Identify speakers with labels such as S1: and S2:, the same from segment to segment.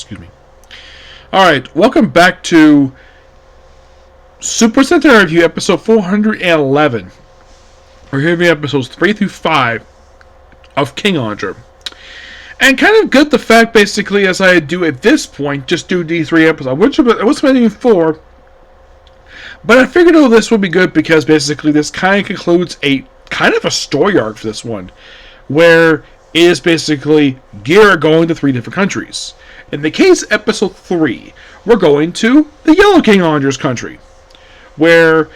S1: Excuse me. Alright, welcome back to Super Sentai Review, episode 411. We're here reviewing episodes 3 through 5 of King-Ohger. And kind of good the fact, basically, as I do at this point, just do these 3 episodes. I was planning 4, but I figured this would be good because, basically, this kind of concludes a kind of a story arc for this one, where it is basically Gira going to 3 different countries. In the case of episode 3, we're going to the Yellow King-Ohger's country, where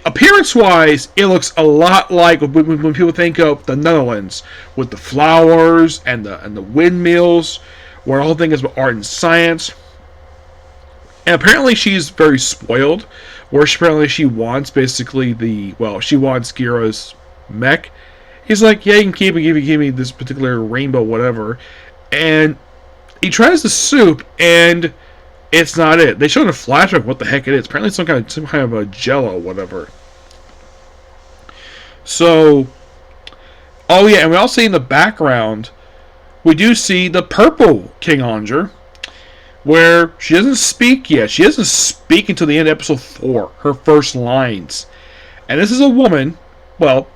S1: appearance-wise, it looks a lot like when people think of the Netherlands, with the flowers and the windmills, where the whole thing is about art and science. And apparently she's very spoiled, where she wants basically she wants Gira's mech. He's like, yeah, you can keep it, give me this particular rainbow, whatever. And he tries the soup, and it's not it. They showed a flashback what the heck it is. Apparently it's some kind of a jello, whatever. So, oh yeah, and we also see in the background, we do see the purple King-Ohger, where she doesn't speak yet. She doesn't speak until the end of episode 4, her first lines. And this is a woman. Well,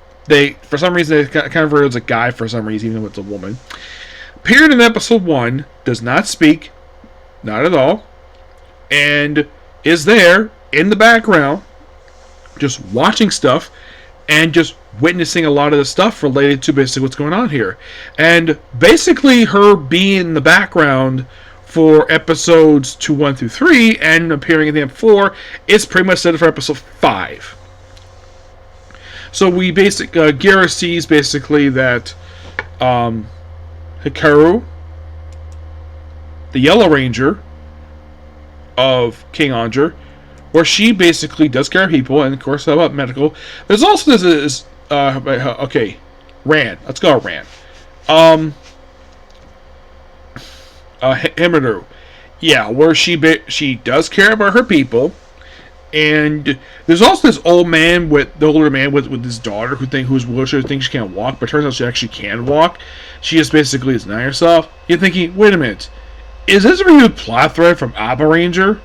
S1: for some reason, they kind of refer to as a guy for some reason, even though it's a woman. Appeared in episode 1, does not speak, not at all, and is there in the background, just watching stuff, and just witnessing a lot of the stuff related to basically what's going on here. And basically her being in the background for episodes 2, 1 through 3, and appearing in the end 4, is pretty much set for episode 5. So Gira sees basically that Hikaru, the Yellow Ranger of King-Ohger, where she basically does care of people, and of course about medical. There's also this Ran. Let's go Ran. Himiru. Yeah, where she does care about her people. And there's also this older man with his daughter who's wheelchair, thinks she can't walk, but turns out she actually can walk. She just basically is denying herself. You're thinking, wait a minute, is this a renewed plot thread from Abba Ranger?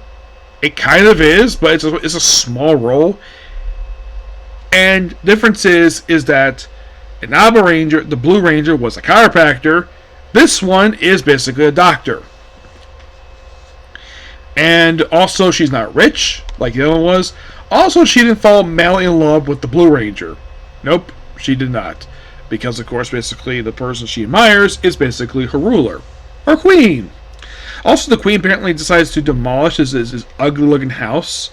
S1: It kind of is, but it's a small role. And difference is that in Abba Ranger, the Blue Ranger was a chiropractor. This one is basically a doctor. And also, she's not rich, like the other one was. Also, she didn't fall madly in love with the Blue Ranger. Nope, she did not. Because, of course, basically, the person she admires is basically her ruler. Her queen. Also, the queen apparently decides to demolish his ugly-looking house,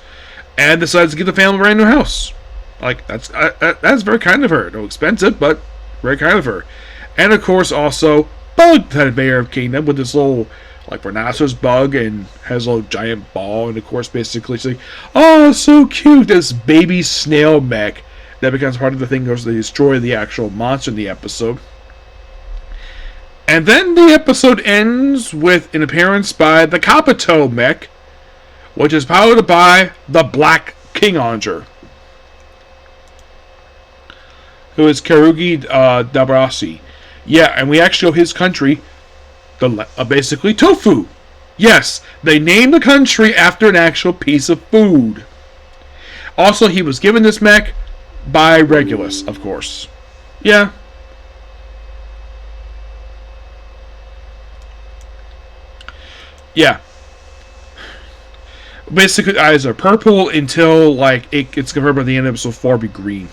S1: and decides to give the family a brand new house. Like, that's very kind of her. No expensive, but very kind of her. And, of course, also, Bug, the mayor of Kingdom, with this little rhinoceros bug, and has a little giant ball, and of course basically she's like, oh, so cute, this baby snail mech that becomes part of the thing goes to destroy the actual monster in the episode. And then the episode ends with an appearance by the Kabuto mech, which is powered by the Black King-Ohger, who is Karugi Dabrasi. Yeah, and we actually show his country, basically tofu. Yes, they named the country after an actual piece of food. Also, he was given this mech by Regulus, of course. Yeah. Yeah. Basically, eyes are purple until it gets converted by the end of episode 4 be green.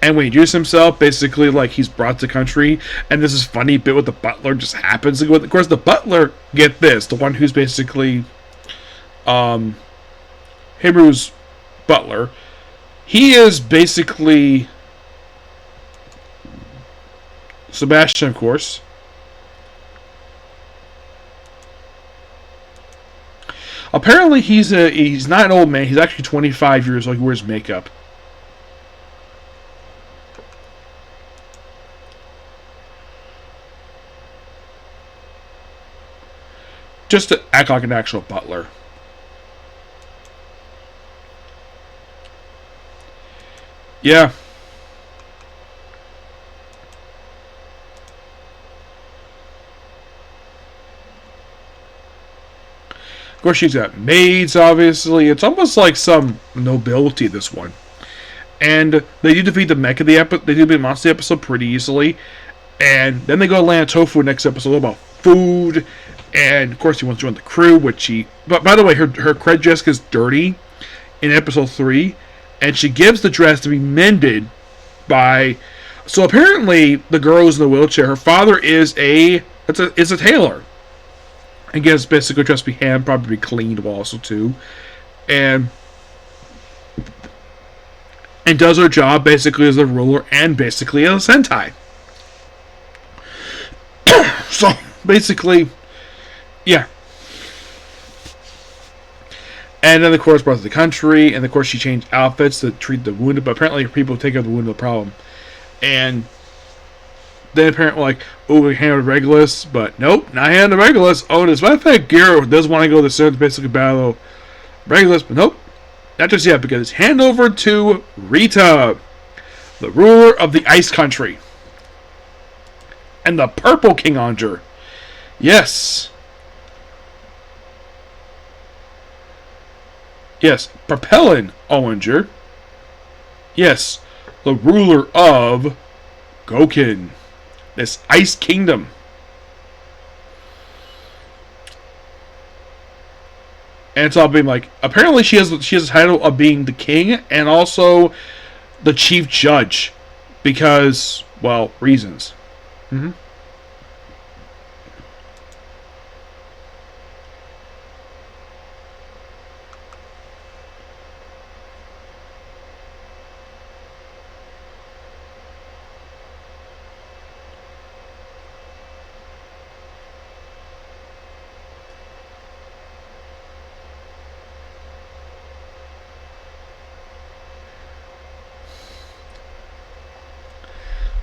S1: And when he introduces himself, basically, he's brought to the country, and this is funny bit with the butler just happens. Of course, the butler, get this, the one who's basically Himiru's butler, he is basically Sebastian, of course. Apparently, he's not an old man. He's actually 25 years old. He wears makeup. Just to act like an actual butler. Yeah. Of course, she's got maids, obviously. It's almost like some nobility, this one. And they do defeat the mech of the episode. They do defeat the monster of the episode pretty easily. And then they go to land Tofu next episode about food. And, of course, he wants to join the crew, which he... But, by the way, her cred dress is dirty in episode 3. And she gives the dress to be mended by... So, apparently, the girl who's in the wheelchair, her father is a tailor. I guess basically just be hand probably be cleaned also too, and does her job basically as a ruler and basically as a Sentai. So basically, yeah. And then of course brought to the country, and of course she changed outfits to treat the wounded, but apparently people take care of the wounded problem, and. Then apparently like, oh, we handled Regulus, but nope, not handled Regulus. Oh, this I think Giro does want to go to the center to basically battle Regulus, but nope, not just yet, because it's hand over to Rita, the ruler of the Ice Country, and the Purple King-Ohger. Yes, Propellant Ohsama. Yes, the ruler of Gokin. This Ice Kingdom. And it's all being like, apparently she has the title of being the king and also the chief judge. Because, well, reasons. Mm-hmm.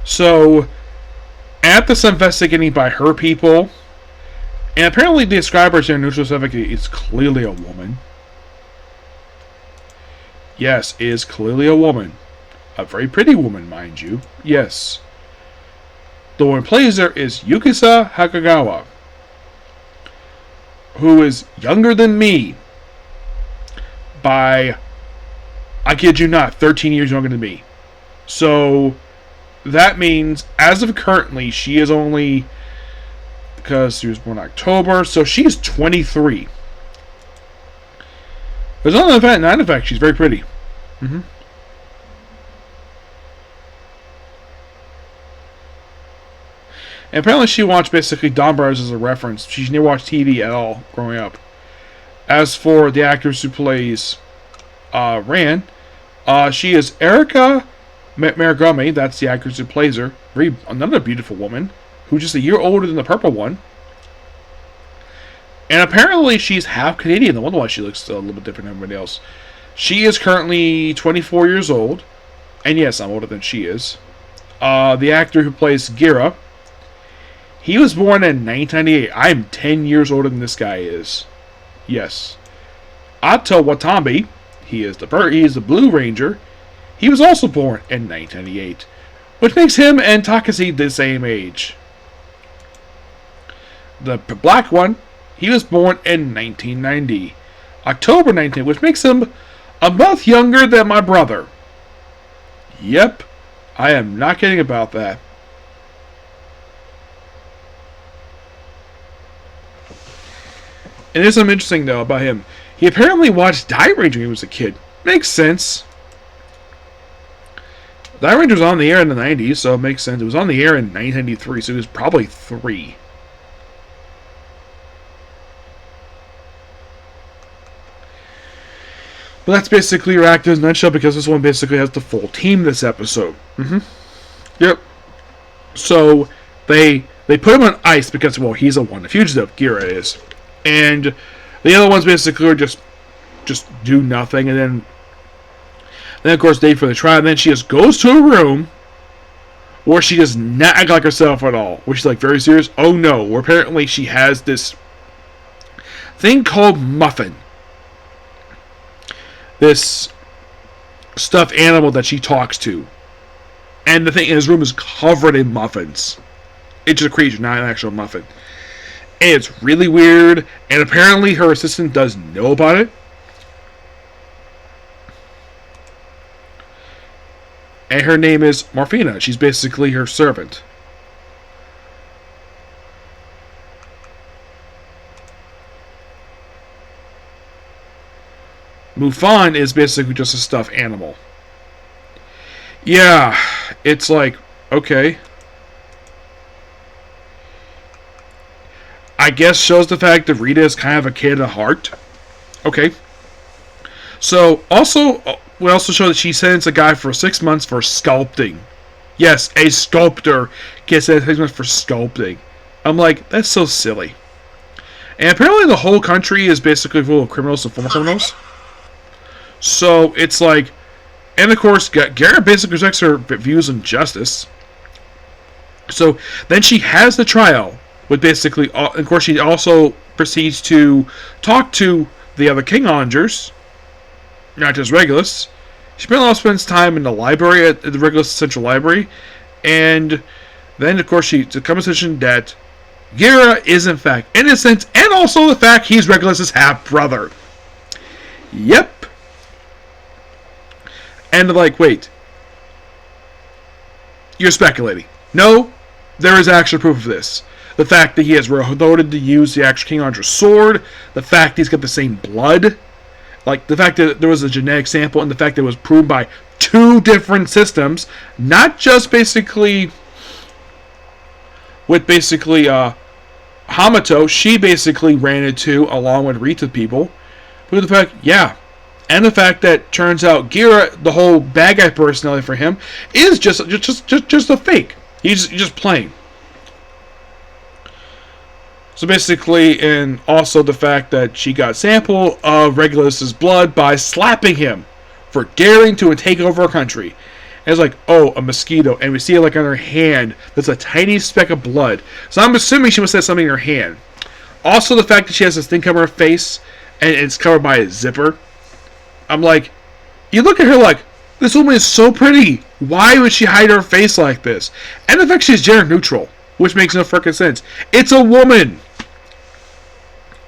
S1: So, at this investigating by her people, and apparently the describers here in Neutral Pacific is clearly a woman. Yes, is clearly a woman. A very pretty woman, mind you. Yes. The one who plays her is Yukisa Hakagawa, who is younger than me by, I kid you not, 13 years younger than me. So... that means, as of currently, she is only, because she was born in October, so she's 23. There's another fact, not a fact, she's very pretty. Mm-hmm. And apparently she watched basically Don Brothers as a reference. She never watched TV at all growing up. As for the actress who plays Ran, she is Erica Marigami, that's the actress who plays her. Another beautiful woman, who's just a year older than the purple one. And apparently she's half Canadian. No wonder why she looks a little bit different than everybody else. She is currently 24 years old. And yes, I'm older than she is. The actor who plays Gira, he was born in 1998. I'm 10 years older than this guy is. Yes. Ato Watanabe, he is the Blue Ranger. He was also born in 1998, which makes him and Takashi the same age. The black one, he was born in 1990, October 19, which makes him a month younger than my brother. Yep, I am not kidding about that. And there's something interesting, though, about him. He apparently watched Die Ranger when he was a kid. Makes sense. Die Ranger was on the air in the 90s, so it makes sense. It was on the air in 1993, so he was probably 3. But that's basically your actors in a nutshell, because this one basically has the full team this episode. Yep. So, they put him on ice because, well, he's a one. The fugitive, Gira is. And the other ones basically are just do nothing, and then of course they for the trial, and then she just goes to a room where she does not act like herself at all, where she's like very serious. Oh no, where apparently she has this thing called Muffin, this stuffed animal that she talks to, and the thing in his room is covered in muffins. It's just a creature, not an actual muffin. And it's really weird. And apparently her assistant does know about it. And her name is Morphina. She's basically her servant. Mufan is basically just a stuffed animal. Yeah, it's like, okay. I guess shows the fact that Rita is kind of a kid at heart. Okay. So, also, we also show that she sends a guy for 6 months for sculpting. Yes, a sculptor gets sent 6 months for sculpting. I'm like, that's so silly. And apparently the whole country is basically full of criminals and former criminals. So, it's like, and of course, Garrett basically rejects her views on justice. So, then she has the trial. With basically, of course, she also proceeds to talk to the other King-Ohgers, not just Regulus. She spends time in the library at the Regulus Central Library, and then, of course, she comes to the decision that Gira is in fact innocent, and also the fact he's Regulus's half-brother. Yep. And like, wait, you're speculating. No, there is actual proof of this. The fact that he has voted to use the actual King-Ohger sword, the fact he's got the same blood, like the fact that there was a genetic sample, and the fact that it was proven by 2 different systems, not just basically with basically Hamato, she basically ran into along with Rita people, but the fact, yeah, and the fact that turns out Gira, the whole bad guy personality for him, is just a fake. He's just playing. So basically, and also the fact that she got a sample of Regulus's blood by slapping him for daring to take over a country. And it's like, oh, a mosquito, and we see it like on her hand. There's a tiny speck of blood. So I'm assuming she must have something in her hand. Also, the fact that she has this thing covering her face, and it's covered by a zipper. I'm like, you look at her like, this woman is so pretty. Why would she hide her face like this? And the fact she's gender neutral, which makes no freaking sense. It's a woman.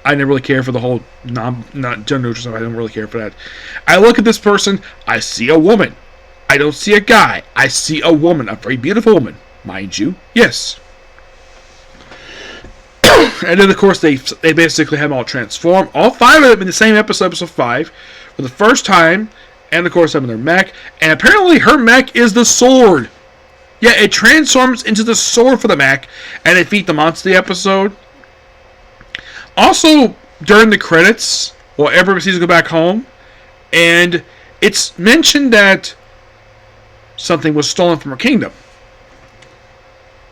S1: I never really care for the whole not gender neutral stuff. I don't really care for that. I look at this person, I see a woman. I don't see a guy. I see a woman, a very beautiful woman, mind you. Yes. And then, of course, they basically have them all transform. All 5 of them in the same episode 5, for the first time. And, of course, having their mech. And apparently, her mech is the sword. Yeah, it transforms into the sword for the mech. And they defeat the monster of the episode. Also, during the credits, well, everybody sees to go back home, and it's mentioned that something was stolen from her kingdom.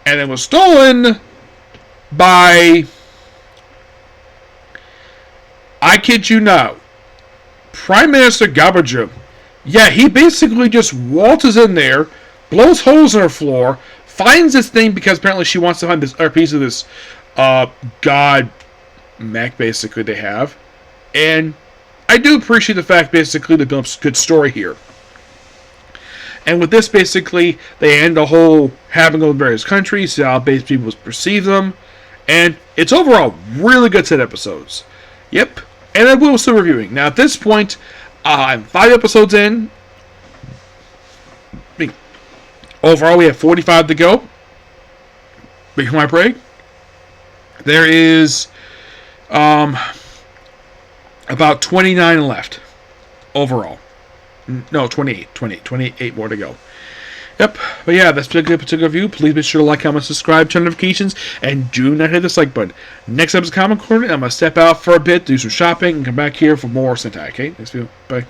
S1: And it was stolen by, I kid you not, Prime Minister Gabarju. Yeah, he basically just waltzes in there, blows holes in her floor, finds this thing because apparently she wants to find this piece of this god mech basically they have. And I do appreciate the fact basically they built a good story here. And with this basically they end the whole having over various countries, see how basically people perceive them, and it's overall really good set episodes. Yep. And I will still reviewing. Now at this point, I'm 5 episodes in. Overall we have 45 to go. Before my break. There is about 29 left overall. No, 28 more to go. Yep. But yeah, that's a particular review. Please be sure to like, comment, subscribe, turn notifications, and do not hit the like button. Next episode's Comic Corner, I'm going to step out for a bit, do some shopping, and come back here for more Sentai. Okay? Next video. Bye.